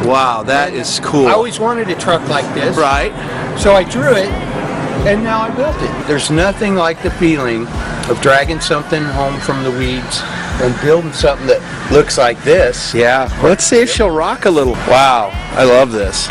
Wow, that is cool. I always wanted a truck like this. Right. So I drew it, and now I built it. There's nothing like the feeling of dragging something home from the weeds and building something that looks like this. Yeah. Let's see if she'll rock a little. Wow, I love this.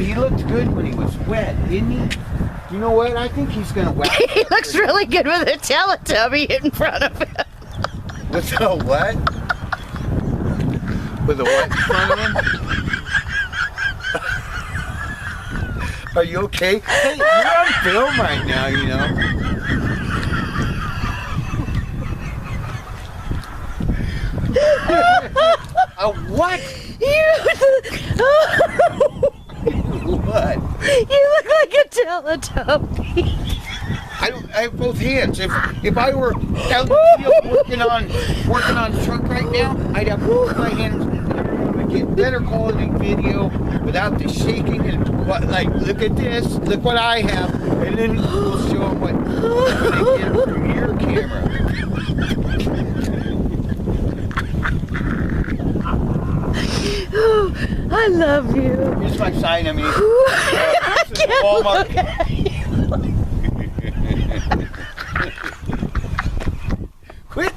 He looked good when he was wet, didn't he? You know what? I think he's gonna wet. He looks really good with a Teletubby in front of him. With a what? With a what in front of him? Are you okay? Hey, you're on film right now, you know. A what? What? You look like a Teletubby. I have both hands. If I were out in the field working on the truck right now, I'd have both my hands. I would get better quality video without the shaking and what. Like, look at this. Look what I have, and then we'll show them what I get from your camera. Oh, I love you. Here's my sign of me. I can't look at you. Quit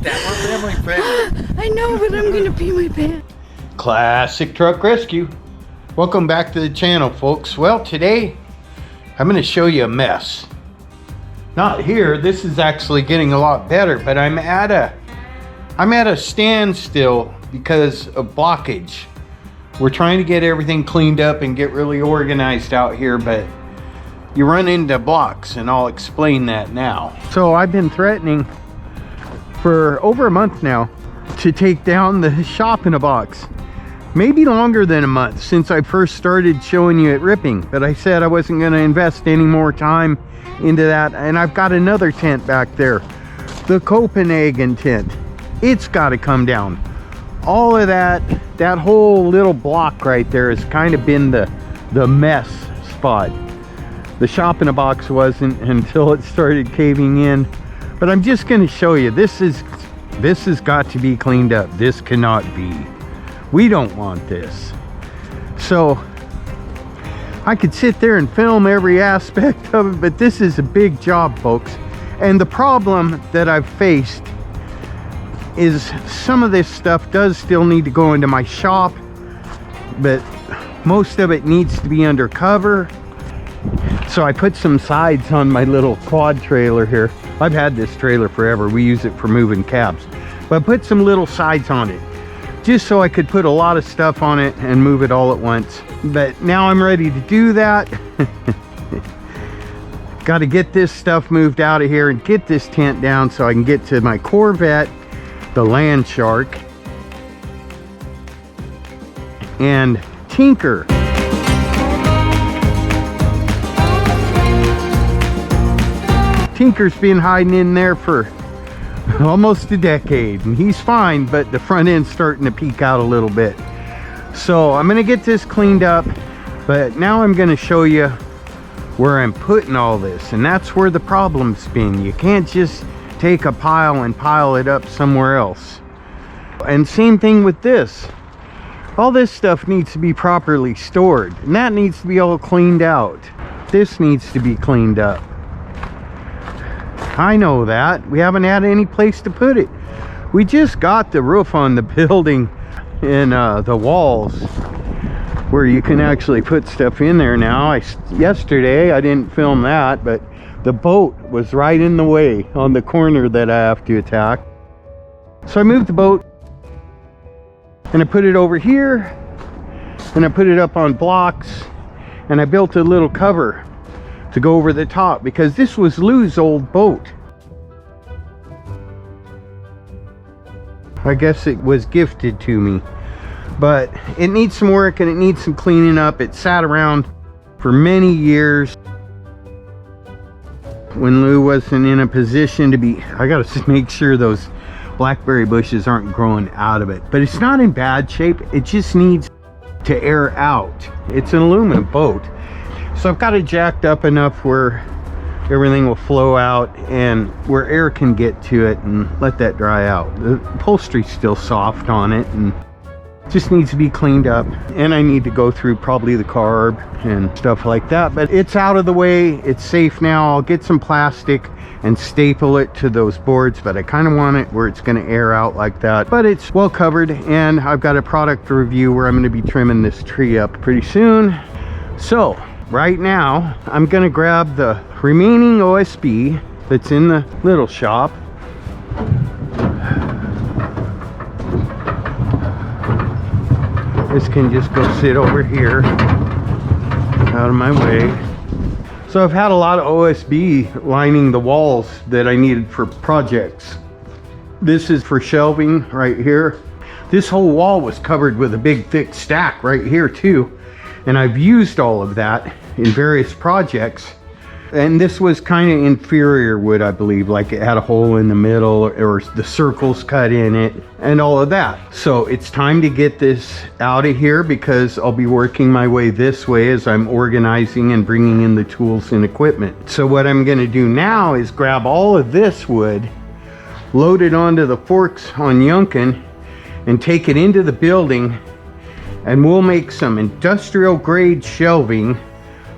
that. We're family friendly. I know, but I'm gonna pee my pants. Classic Truck Rescue. Welcome back to the channel, folks. Well, today I'm going to show you a mess. Not here. This is actually getting a lot better, but I'm at a standstill because of blockage. We're trying to get everything cleaned up and get really organized out here, but you run into blocks, and I'll explain that now. So I've been threatening for over a month now to take down the shop in a box. Maybe longer than a month since I first started showing you it ripping, but I said I wasn't going to invest any more time into that. And I've got another tent back there, the Copenhagen tent. It's got to come down. All of that whole little block right there has kind of been the mess spot. The shop in a box wasn't until it started caving in. But I'm just going to show you, this has got to be cleaned up. This cannot be. We don't want this. So I could sit there and film every aspect of it, but this is a big job, folks. And the problem that I've faced is some of this stuff does still need to go into my shop, but most of it needs to be undercover. So I put some sides on my little quad trailer here. I've had this trailer forever. We use it for moving cabs. But I put some little sides on it just so I could put a lot of stuff on it and move it all at once. But now I'm ready to do that. Got to get this stuff moved out of here and get this tent down so I can get to my Corvette, the Land Shark, and Tinker. Tinker's been hiding in there for almost a decade, and he's fine, but the front end's starting to peek out a little bit. So I'm gonna get this cleaned up. But now I'm going to show you where I'm putting all this, and that's where the problem's been. You can't just take a pile and pile it up somewhere else. And same thing with this. All this stuff needs to be properly stored, and that needs to be all cleaned out. This needs to be cleaned up. I know that. We haven't had any place to put it. We just got the roof on the building and the walls where you can actually put stuff in there now. Yesterday I didn't film that, but the boat was right in the way on the corner that I have to attack. So I moved the boat and I put it over here and I put it up on blocks, and I built a little cover to go over the top because this was Lou's old boat. I guess it was gifted to me, but it needs some work and it needs some cleaning up. It sat around for many years when Lou wasn't in a position to be. I gotta make sure those blackberry bushes aren't growing out of it, but it's not in bad shape. It just needs to air out. It's an aluminum boat, so I've got it jacked up enough where everything will flow out and where air can get to it and let that dry out. The upholstery's still soft on it and just needs to be cleaned up, and I need to go through probably the carb and stuff like that, but it's out of the way. It's safe now. I'll get some plastic and staple it to those boards, but I kind of want it where it's going to air out like that. But it's well covered, and I've got a product review where I'm going to be trimming this tree up pretty soon. So right now I'm going to grab the remaining OSB that's in the little shop. This can just go sit over here out of my way. So I've had a lot of OSB lining the walls that I needed for projects. This is for shelving right here. This whole wall was covered with a big thick stack right here too, and I've used all of that in various projects. And this was kind of inferior wood, I believe, like it had a hole in the middle or the circles cut in it and all of that. So it's time to get this out of here because I'll be working my way this way as I'm organizing and bringing in the tools and equipment. So what I'm going to do now is grab all of this wood, load it onto the forks on Yunkin, and take it into the building, and we'll make some industrial grade shelving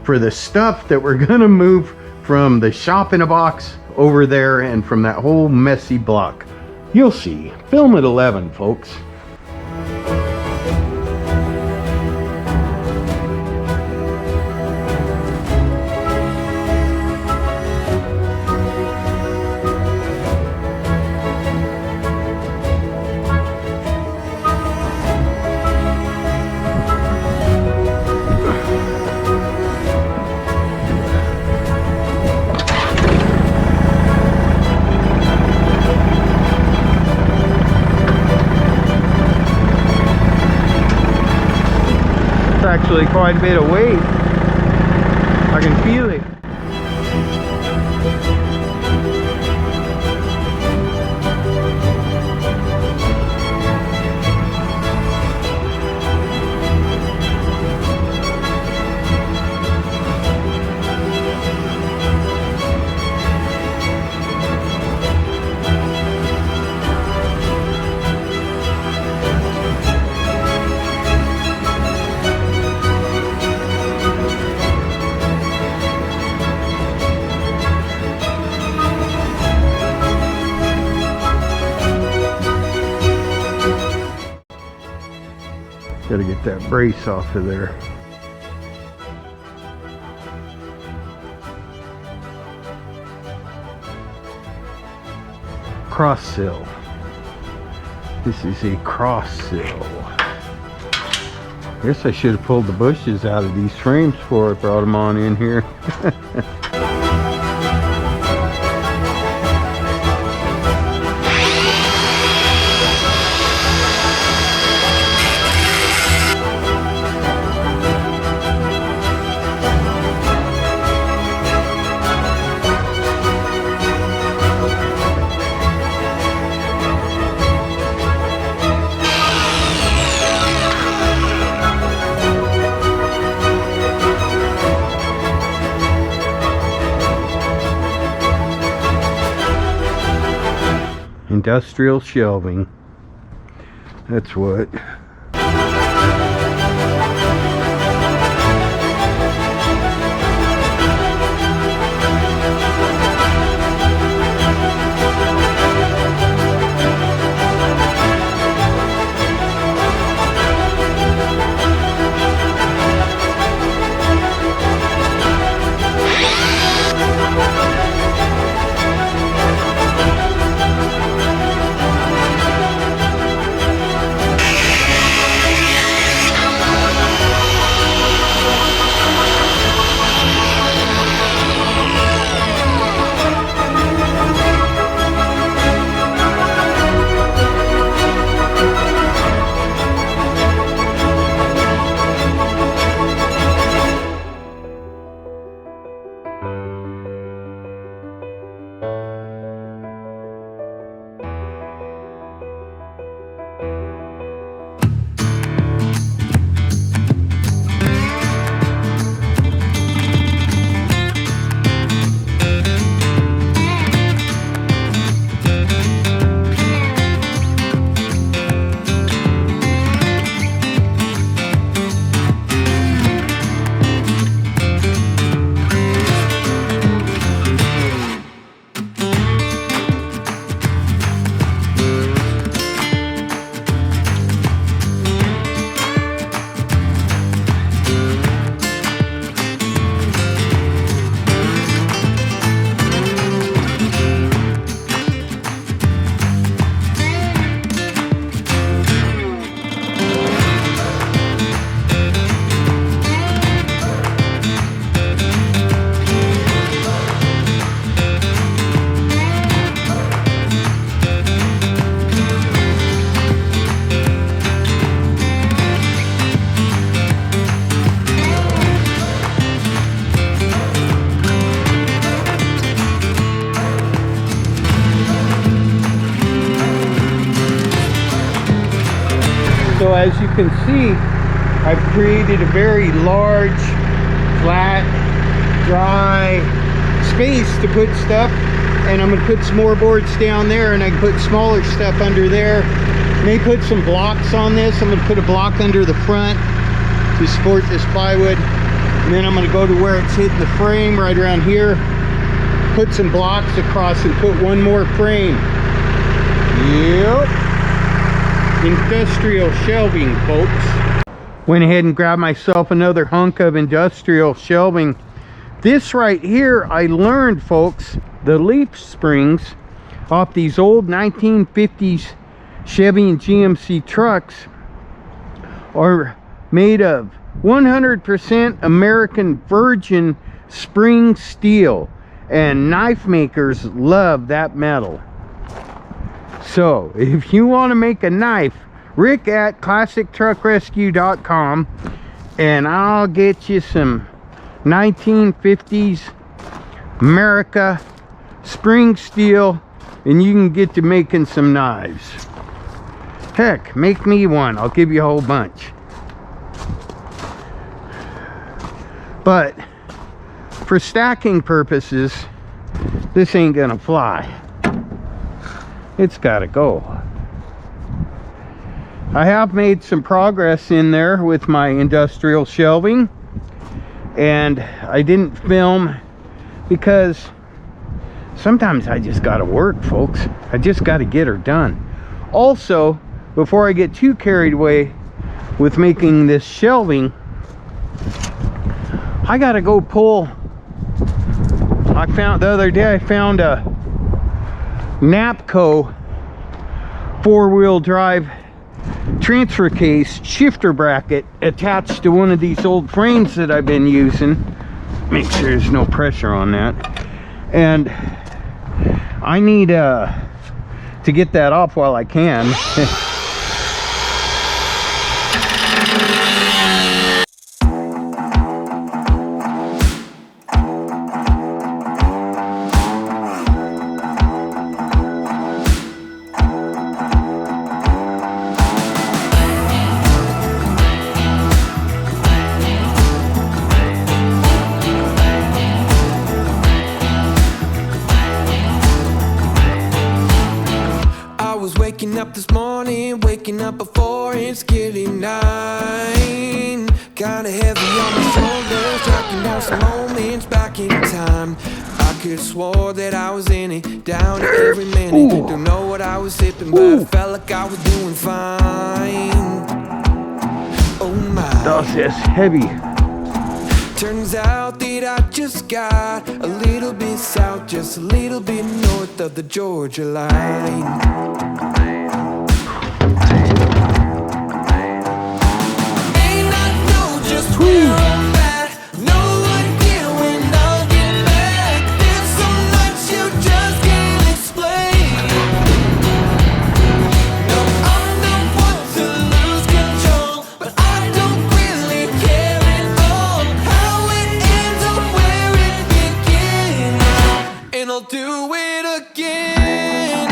for the stuff that we're gonna move from the shop in a box over there and from that whole messy block. You'll see. Film at 11, folks. Actually quite a bit of weight. I can feel it. Gotta get that brace off of there. Cross sill. This is a cross sill. Guess I should have pulled the bushes out of these frames before I brought them on in here. industrial shelving. That's what. So as you can see, I've created a very large, flat, dry space to put stuff, and I'm going to put some more boards down there, and I can put smaller stuff under there. May put some blocks on this. I'm going to put a block under the front to support this plywood, and then I'm going to go to where it's hitting the frame right around here, put some blocks across and put one more frame. Yep. Industrial shelving, folks. Went ahead and grabbed myself another hunk of industrial shelving. This right here, I learned, folks, the leaf springs off these old 1950s Chevy and GMC trucks are made of 100% American virgin spring steel, and knife makers love that metal. So if you want to make a knife, Rick at classictruckrescue.com, and I'll get you some 1950s America spring steel, and you can get to making some knives. Heck, make me one. I'll give you a whole bunch. But for stacking purposes, this ain't gonna fly. It's gotta go. I have made some progress in there with my industrial shelving, and I didn't film because sometimes I just gotta work, folks. I just gotta get her done. Also, before I get too carried away with making this shelving, I gotta go pull. The other day I found a Napco four-wheel drive transfer case shifter bracket attached to one of these old frames that I've been using. Make sure there's no pressure on that, and I need to get that off while I can. up this morning, waking up before it's getting 9. Kinda heavy on my shoulders, tracking down some moments back in time. I could've swore that I was in it, down to every minute. Don't know what I was sipping, but I felt like I was doing fine. Oh my. Das ist heavy. Turns out that I just got a little bit south, just a little bit north of the Georgia line. May not know just where I'm at, no idea when I'll get back. There's so much you just can't explain. No, I'm not one to lose control, but I don't really care at all how it ends or where it begins. And I'll do it again.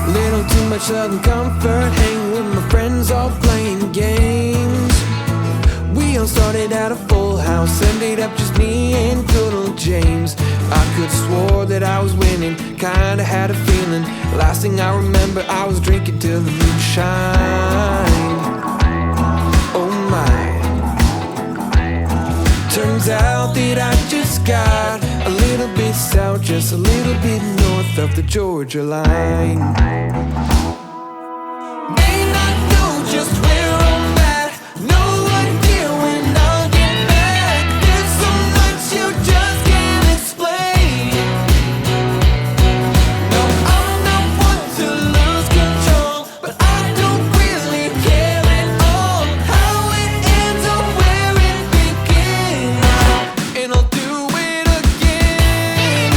Little too much southern comfort, hanging with my friends, all playing games. We all started at a full house, ended up just me and good old James. I could've swore that I was winning, kinda had a feeling. Last thing I remember, I was drinking till the moonshine. Oh my. Turns out that I just got a little bit south, just a little bit north of the Georgia line. May not know just where I'm at, no idea when I'll get back. There's so much you just can't explain. No, I'm not one to lose control, but I don't really care at all how it ends or where it begins. And I'll do it again.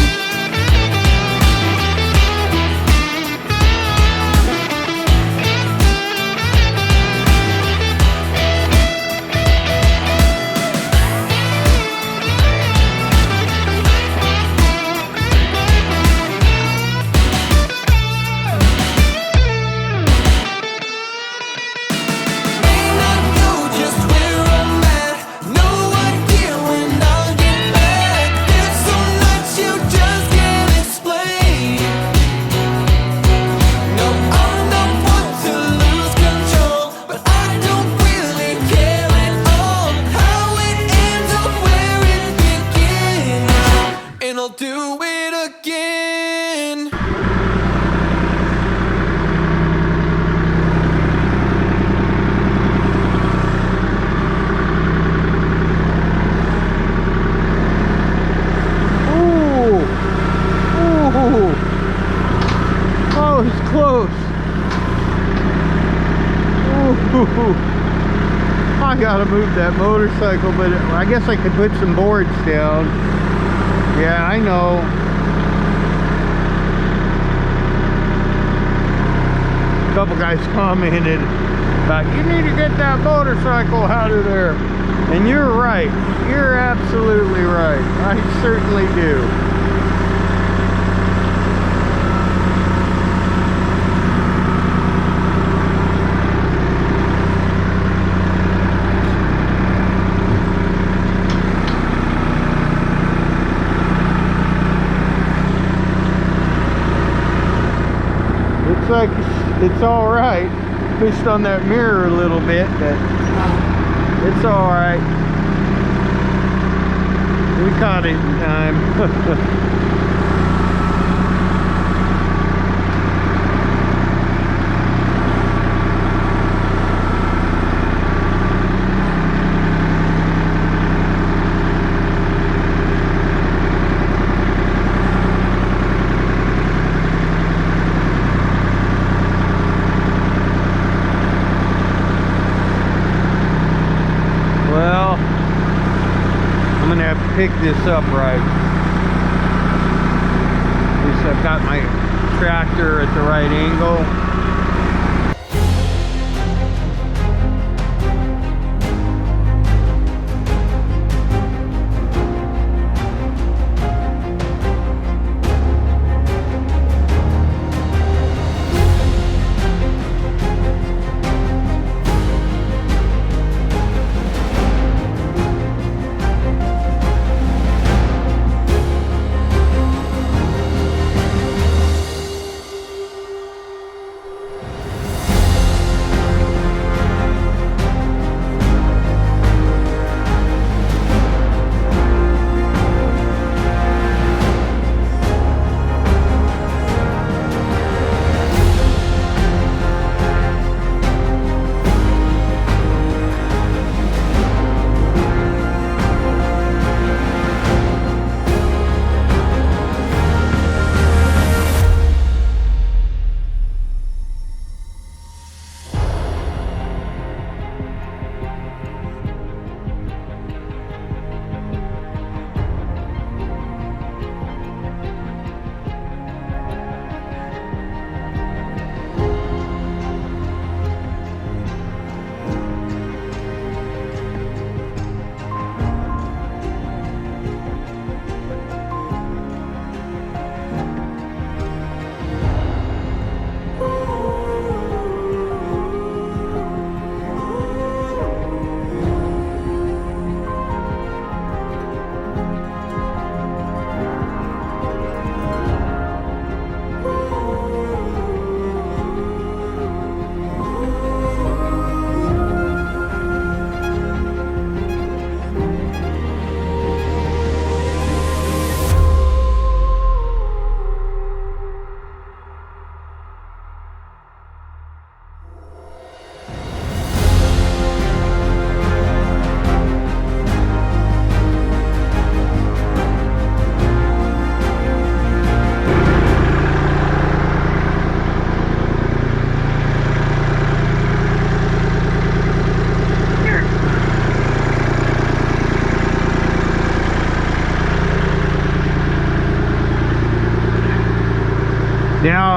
May not know just where I'm at, no idea when I'll get back. There's so much you just can't explain. No, I'm not one to lose control, but I don't really care at all how it ends or where it begins. And I'll do it again. Ooh. Ooh. Oh, it's close. Ooh. I gotta move that motorcycle, but I guess I could put some boards down. Yeah, I know. A couple guys commented about, you need to get that motorcycle out of there. And you're right. You're absolutely right. I certainly do. Looks like it's all right. Pushed on that mirror a little bit, but it's all right. We caught it in time. Well, I'm gonna have to pick this up right. At least I've got my tractor at the right angle.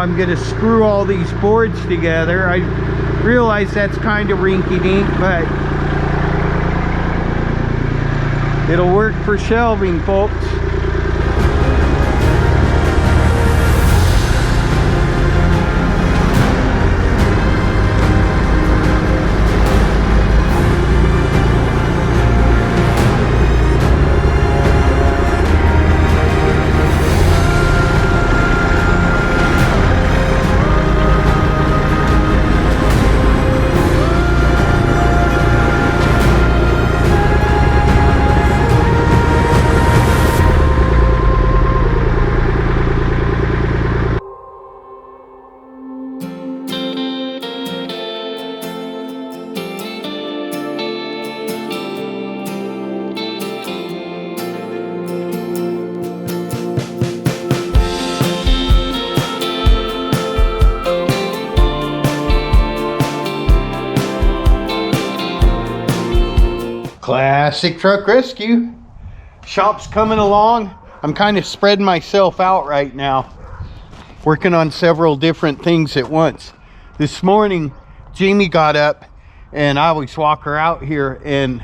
I'm gonna screw all these boards together. I realize that's kind of rinky-dink, but it'll work for shelving, folks. Classic truck rescue. Shop's coming along. I'm kind of spreading myself out right now, working on several different things at once. This morning, Jamie got up, and I always walk her out here, and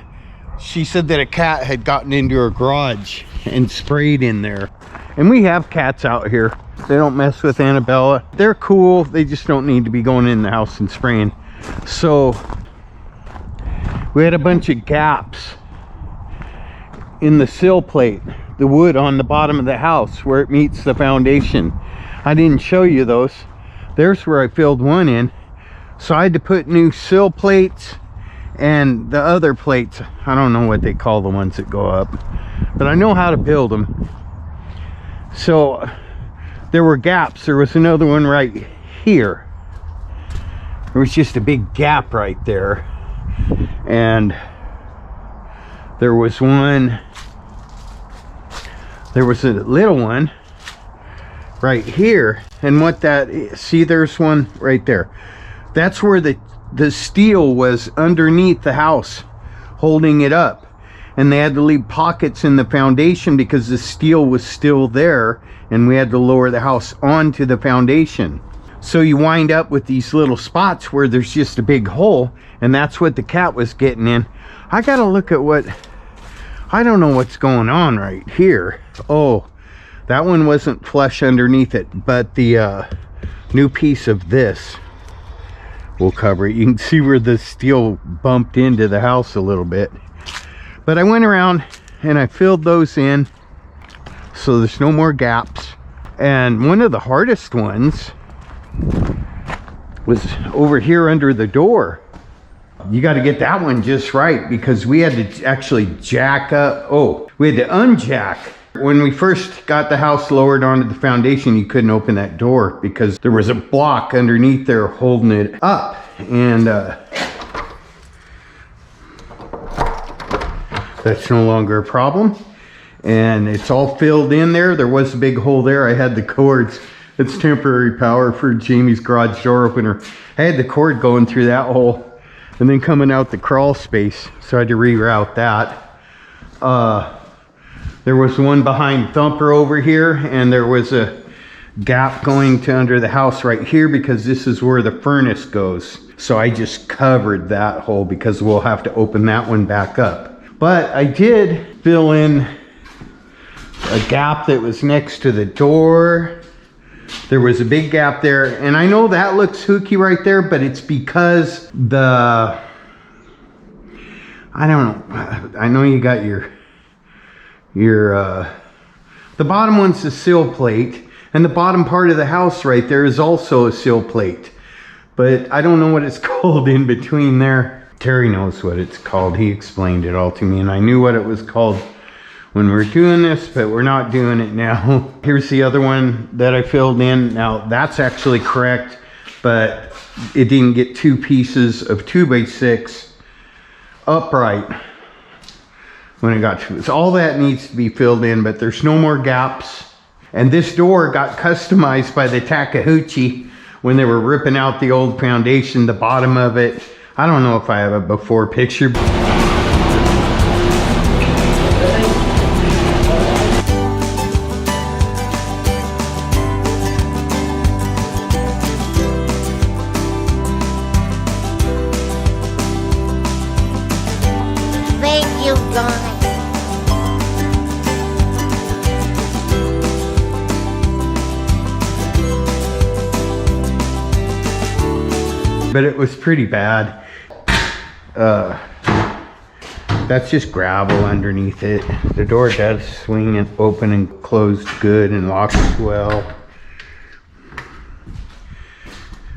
she said that a cat had gotten into her garage and sprayed in there. And we have cats out here. They don't mess with Annabella. They're cool. They just don't need to be going in the house and spraying. So we had a bunch of gaps in the sill plate, the wood on the bottom of the house where it meets the foundation. I didn't show you those. There's where I filled one in. So I had to put new sill plates and the other plates. I don't know what they call the ones that go up, but I know how to build them. So there were gaps. There was another one right here. There was just a big gap right there. And there was one, there was a little one right here. And what that is, see, there's one right there. That's where the steel was underneath the house holding it up, and they had to leave pockets in the foundation because the steel was still there, and we had to lower the house onto the foundation. So you wind up with these little spots where there's just a big hole, and that's what the cat was getting in. I gotta look at what, I don't know what's going on right here. Oh, that one wasn't flush underneath it, but the new piece of this will cover it. You can see where the steel bumped into the house a little bit. But I went around and I filled those in so there's no more gaps. And one of the hardest ones was over here under the door. You got to get that one just right because we had to actually jack up. Oh, we had to unjack. When we first got the house lowered onto the foundation, you couldn't open that door because there was a block underneath there holding it up. And that's no longer a problem. And it's all filled in there. There was a big hole there. I had the cords. It's temporary power for Jamie's garage door opener. I had the cord going through that hole and then coming out the crawl space. So I had to reroute that. There was one behind Thumper over here, and there was a gap going to under the house right here because this is where the furnace goes. So I just covered that hole because we'll have to open that one back up. But I did fill in a gap that was next to the door. There was a big gap there, and I know that looks hooky right there, but it's because the, I don't know, I know you got your the bottom one's the sill plate, and the bottom part of the house right there is also a sill plate, but I don't know what it's called in between there. Terry knows what it's called. He explained it all to me, and I knew what it was called when we were doing this, but we're not doing it now. Here's the other one that I filled in. Now that's actually correct, but it didn't get two pieces of 2x6 upright when it got to it. So all that needs to be filled in, but there's no more gaps. And this door got customized by the Takahauchi when they were ripping out the old foundation, the bottom of it. I don't know if I have a before picture. you, Donnie. But it was pretty bad. That's just gravel underneath it. The door does swing and open and closed good and locks well.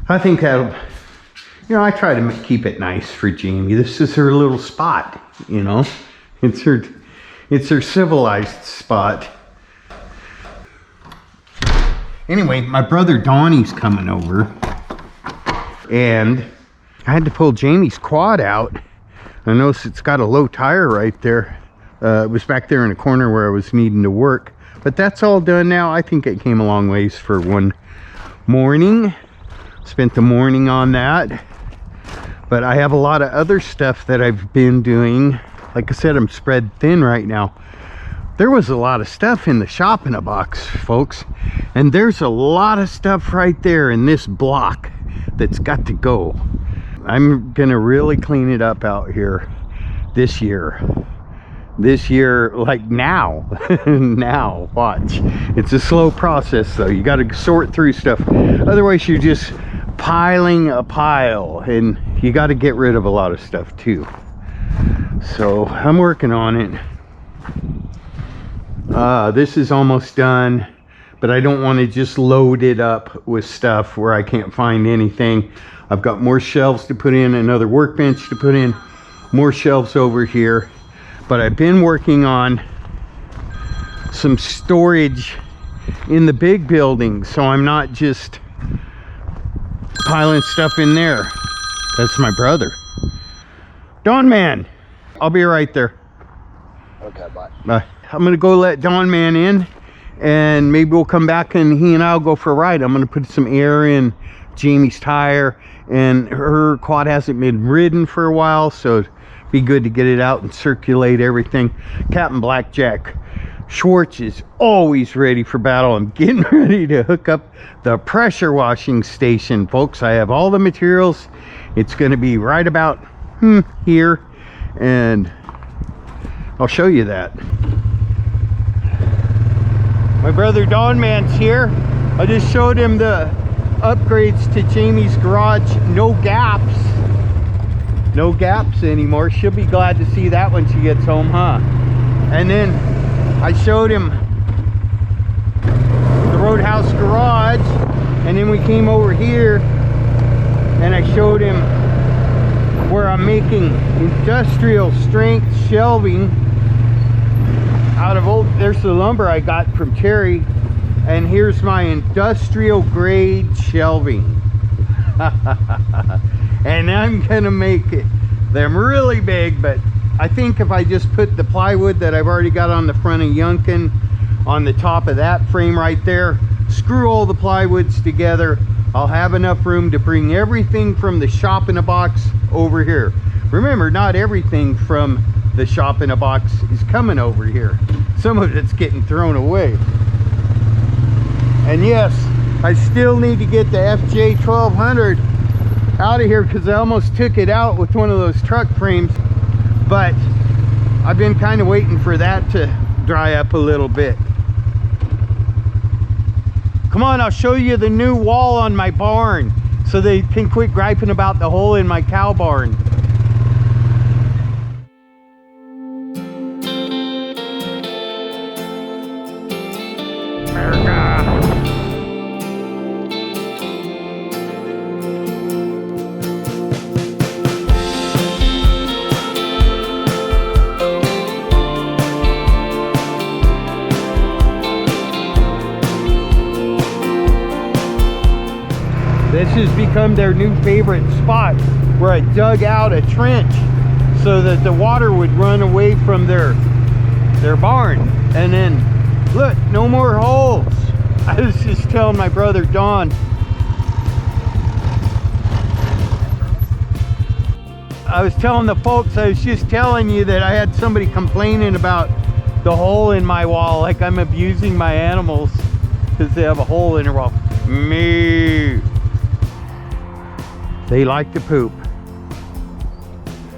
I think that'll, you know, I try to keep it nice for Jamie. This is her little spot, you know. It's her civilized spot. Anyway, my brother Donnie's coming over. And I had to pull Jamie's quad out. I noticed it's got a low tire right there. It was back there in the corner where I was needing to work. But that's all done now. I think it came a long ways for one morning. Spent the morning on that. But I have a lot of other stuff that I've been doing. Like I said, I'm spread thin right now. There was a lot of stuff in the shop in a box, folks. And there's a lot of stuff right there in this block that's got to go. I'm gonna really clean it up out here this year, like now. Now, watch. It's a slow process though. You got to sort through stuff, otherwise you're just piling a pile, and you got to get rid of a lot of stuff too. So I'm working on it. This is almost done, but I don't want to just load it up with stuff where I can't find anything. I've got more shelves to put in, another workbench to put in, more shelves over here. But I've been working on some storage in the big building, so I'm not just piling stuff in there. That's my brother. Don Man, I'll be right there. Okay, bye. Bye. I'm gonna go let Don Man in, and maybe we'll come back and he and I'll go for a ride. I'm gonna put some air in Jamie's tire, and her quad hasn't been ridden for a while, so it'd be good to get it out and circulate everything. Captain Blackjack Schwartz is always ready for battle. I'm getting ready to hook up the pressure washing station, folks. I have all the materials. It's going to be right about here, and I'll show you that. My brother Don Man's here. I just showed him the upgrades to Jamie's garage. No gaps anymore. She'll be glad to see that when she gets home, huh? And then I showed him the Roadhouse garage, and then we came over here and I showed him where I'm making industrial strength shelving out of old, there's the lumber I got from Terry, and here's my industrial grade shelving. And I'm gonna make them really big, but I think if I just put the plywood that I've already got on the front of Yunkin on the top of that frame right there, screw all the plywoods together, I'll have enough room to bring everything from the shop in a box over here. Remember, not everything from the shop in a box is coming over here. Some of it's getting thrown away. And yes, I still need to get the FJ 1200 out of here because I almost took it out with one of those truck frames, but I've been kind of waiting for that to dry up a little bit. Come on, I'll show you the new wall on my barn so they can quit griping about the hole in my cow barn. This has become their new favorite spot, where I dug out a trench so that the water would run away from their barn. And then look, no more holes. I was just telling my brother Don, I was telling the folks, I was just telling you that I had somebody complaining about the hole in my wall, like I'm abusing my animals because they have a hole in their wall. Me. They like to poop.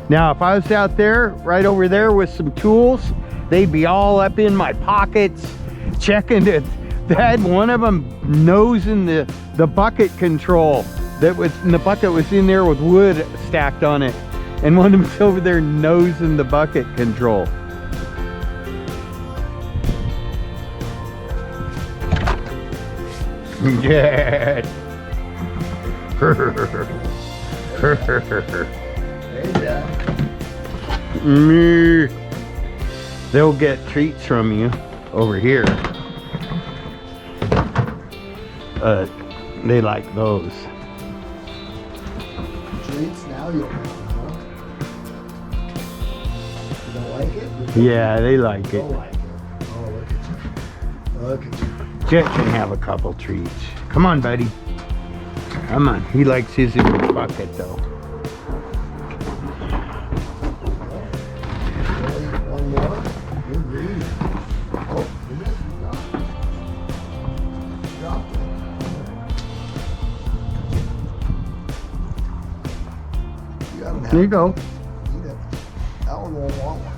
Now, if I was out there, right over there with some tools, they'd be all up in my pockets, checking it. They had one of them nosing the bucket control that was, and the bucket was in there with wood stacked on it. And one of them was over there nosing the bucket control. Yeah. They'll get treats from you over here. They like those. Treats now you'll have, huh? You don't like it? Yeah, they like You it. don't like it. Oh, look at you. Look at you. Jet can have a couple treats. Come on, buddy. Come on. He likes his in the bucket, though. Really? One more? You're greedy. Oh, you missed it. Dropped it. You got him. There you go. Eat it. That one won't want one.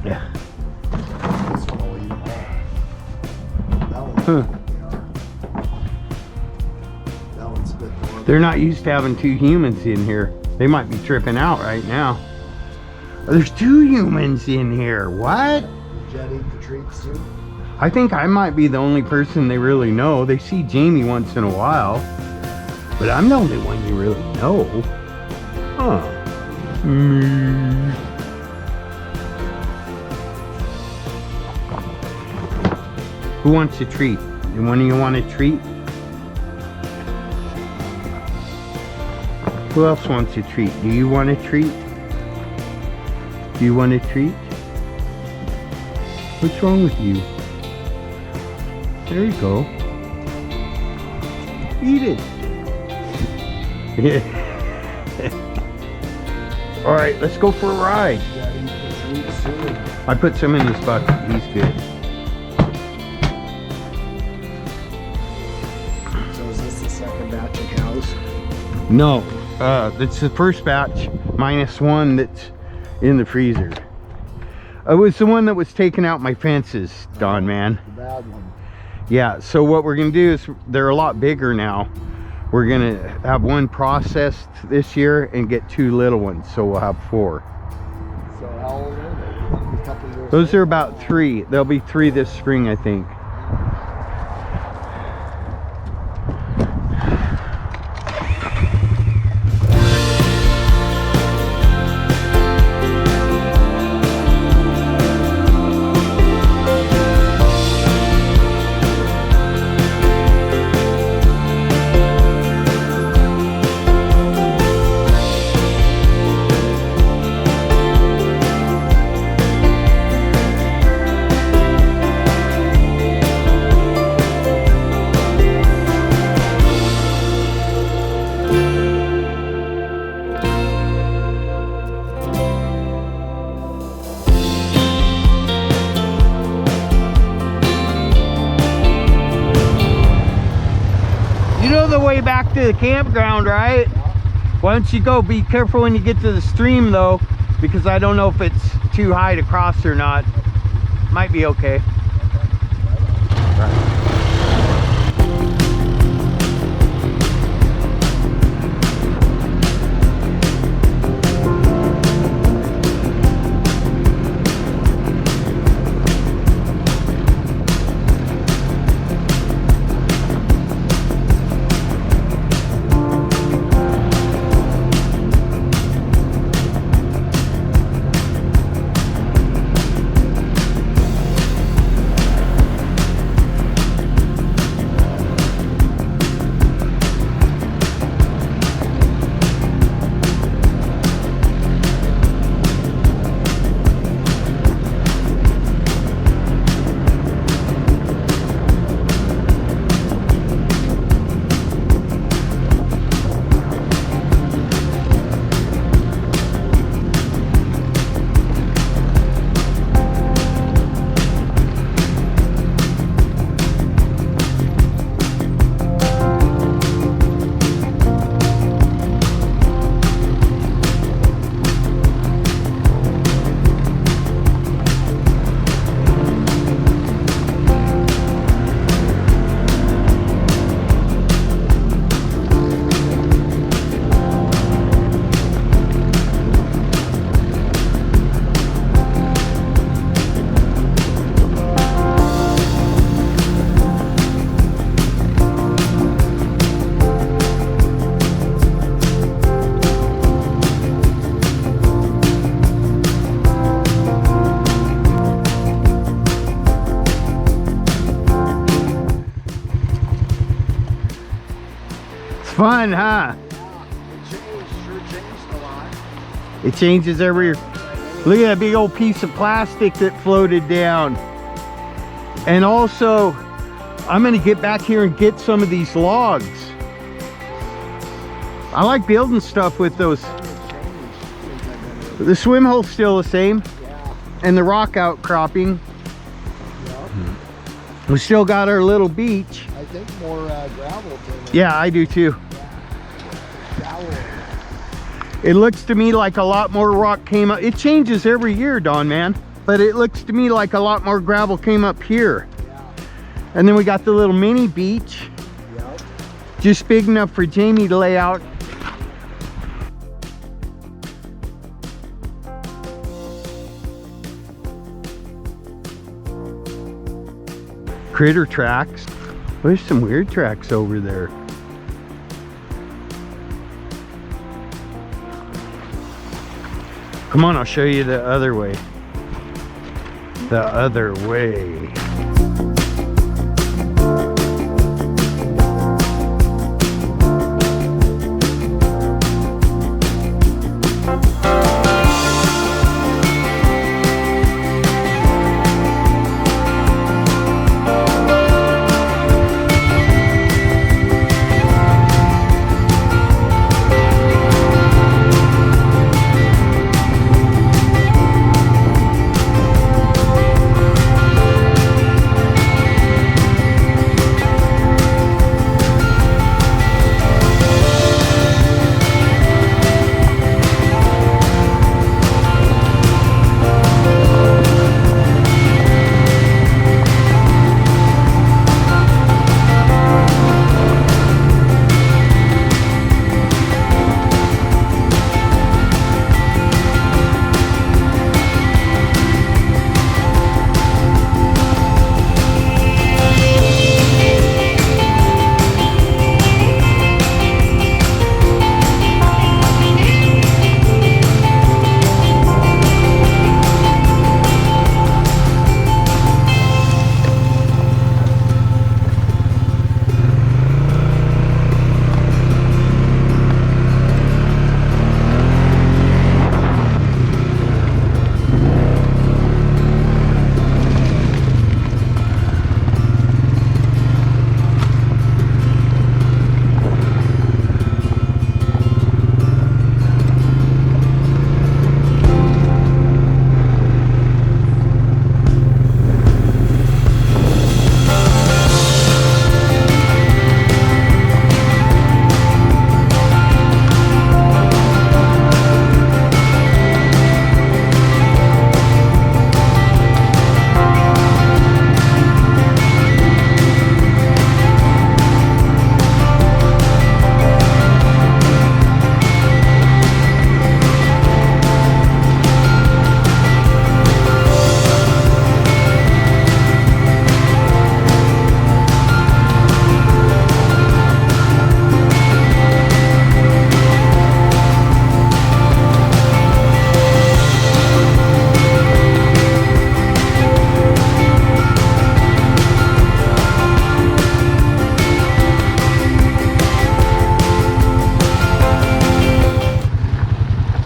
Yeah. This one will eat them all. That one. Huh. That one's a bit more. They're not used to having two humans in here. They might be tripping out right now. There's two humans in here. What? Did Jet eat the treats too? I think I might be the only person they really know. They see Jamie once in a while. But I'm the only one you really know. Huh. Who wants a treat? One of you want a treat? Who else wants a treat? Do you want a treat? Do you want a treat? What's wrong with you? There you go. Eat it. All right, let's go for a ride. Jet eat the treats too. I put some in this bucket. He's good. So is this the second batch of cows? No, that's the first batch minus one that's in the freezer. It was the one that was taking out my fences, Don, man. The bad one. Yeah, so what we're gonna do is, they're a lot bigger now. We're gonna have one processed this year and get two little ones, so we'll have 4. So how old are they? A couple years Those old? are about 3. There'll be 3 this spring, I think. Back to the campground, right? Why don't you go? Be careful when you get to the stream though, because I don't know if it's too high to cross or not. Might be okay. fun, huh? Sure changed a lot. It changes every year. Look at that big old piece of plastic that floated down. And also, I'm gonna get back here and get some of these logs. I like building stuff with those. The swim hole's still the same. Yeah. And the rock outcropping. Yep. We still got our little beach. I think more gravel than Yeah, I do too. gravel. It looks to me like a lot more rock came up. It changes every year, Don, man. But it looks to me like a lot more gravel came up here. Yeah. And then we got the little mini beach. Yep. Just big enough for Jamie to lay out. Critter tracks. There's some weird tracks over there. Come on, I'll show you the other way. The other way.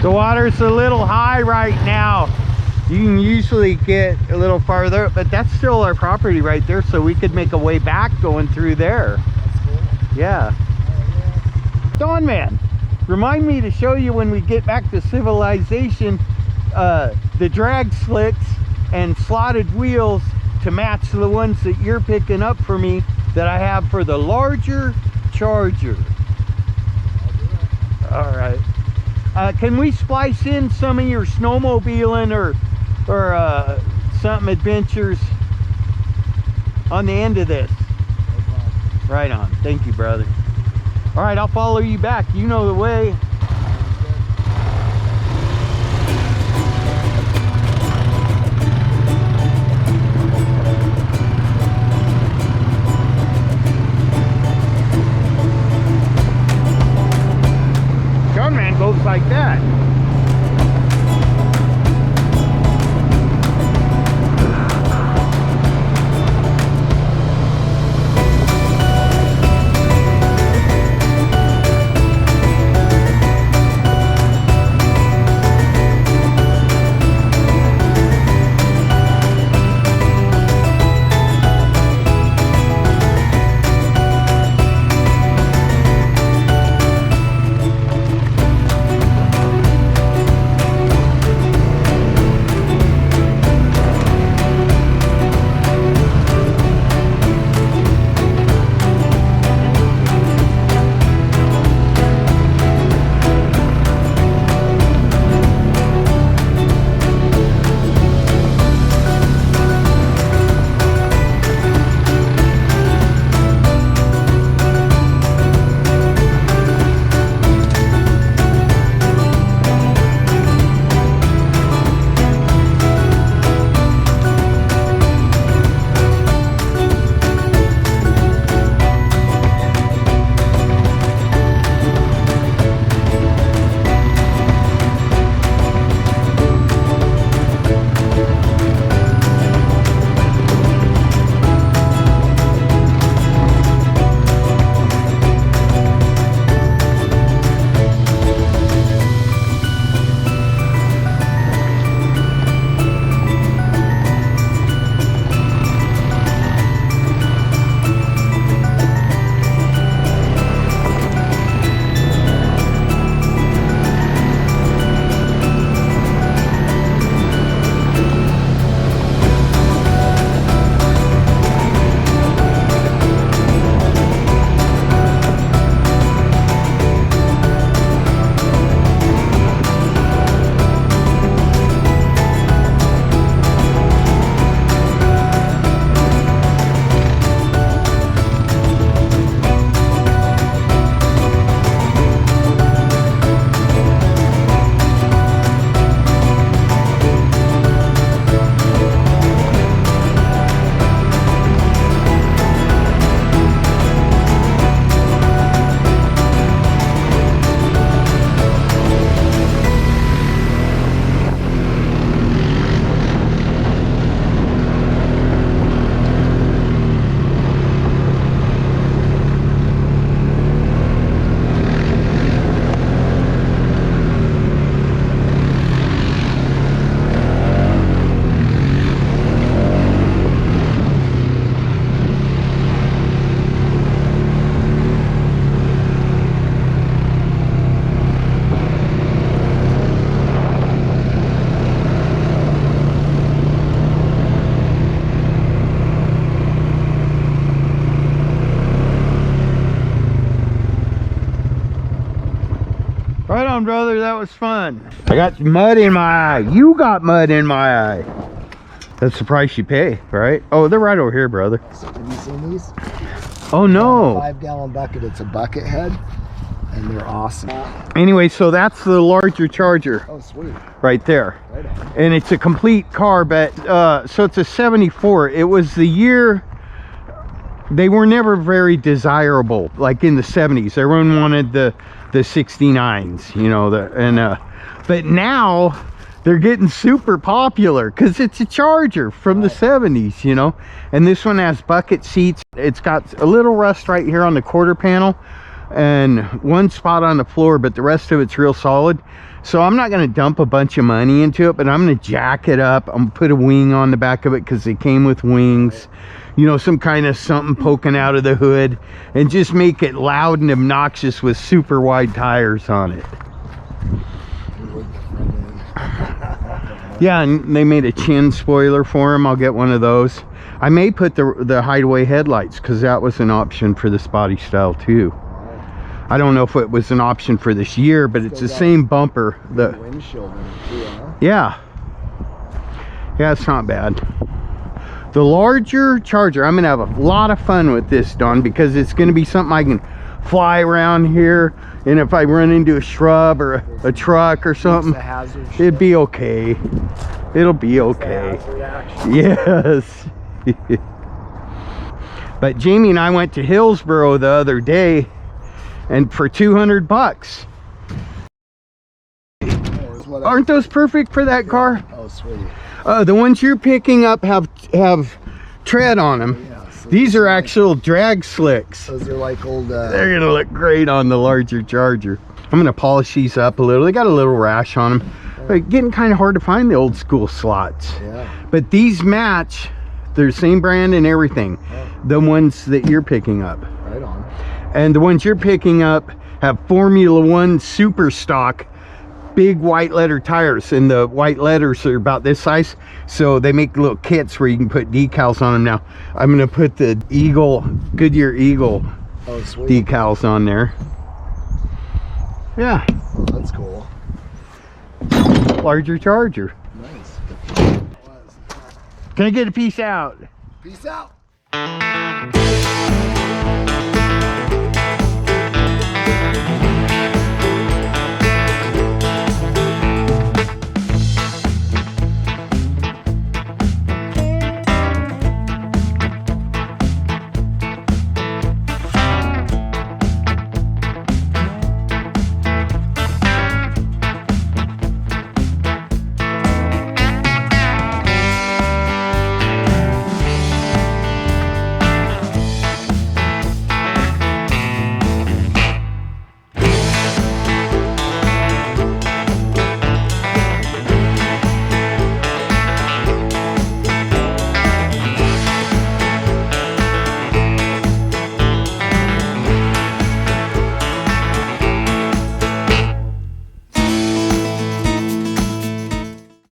The water's a little high right now. You can usually get a little farther, but that's still our property right there, so we could make a way back going through there. That's cool. Yeah. Don man, remind me to show you when we get back to civilization, the drag slicks and slotted wheels to match the ones that you're picking up for me that I have for the larger Charger. All right. Can we splice in some of your snowmobiling or something adventures on the end of this? No problem. Right on. Thank you, brother. All right, I'll follow you back. You know the way. Gunman goes like that. Right on, brother. That was fun. I got mud in my eye. You got mud in my eye. That's the price you pay, right? Oh, they're right over here, brother. Have you seen these? Oh, no. 5-gallon bucket. It's a bucket head, and they're awesome. Anyway, so that's the larger Charger. Oh, sweet. Right there. Right on. And it's a complete car, but so it's a 74. It was the year they were never very desirable, like in the 70s. Everyone wanted the 69s, you know, but now they're getting super popular because it's a Charger from the 70s, you know. And this one has bucket seats. It's got a little rust right here on the quarter panel and one spot on the floor, but the rest of it's real solid. So I'm not going to dump a bunch of money into it, but I'm going to jack it up. I'm going to put a wing on the back of it because they came with wings, you know, some kind of something poking out of the hood, and just make it loud and obnoxious with super wide tires on it. Yeah, and they made a chin spoiler for him. I'll get one of those. I may put the hideaway headlights because that was an option for the Spotty style too. I don't know if it was an option for this year, but it's the same bumper. The windshield in it too, huh? yeah, it's not bad. The larger Charger, I'm gonna have a lot of fun with this, Don, because it's gonna be something I can fly around here, and if I run into a shrub or a truck or something, it'd be okay. It'll be okay. Yes. But Jamie and I went to Hillsboro the other day, and for $200. Aren't those perfect for that car? Oh, sweet. The ones you're picking up have tread on them. Yeah, so these are actual drag slicks. those are like old. They're gonna look great on the larger Charger. I'm gonna polish these up a little. They got a little rash on them. But getting kind of hard to find the old school slots. Yeah. But these match. They're same brand and everything. The ones that you're picking up. Right on. And the ones you're picking up have Formula One super stock big white letter tires, and the white letters are about this size, so they make little kits where you can put decals on them. Now I'm going to put the Goodyear Eagle decals on there. Yeah. Oh, that's cool. Larger Charger. Nice. Can I get a peace out? Peace out.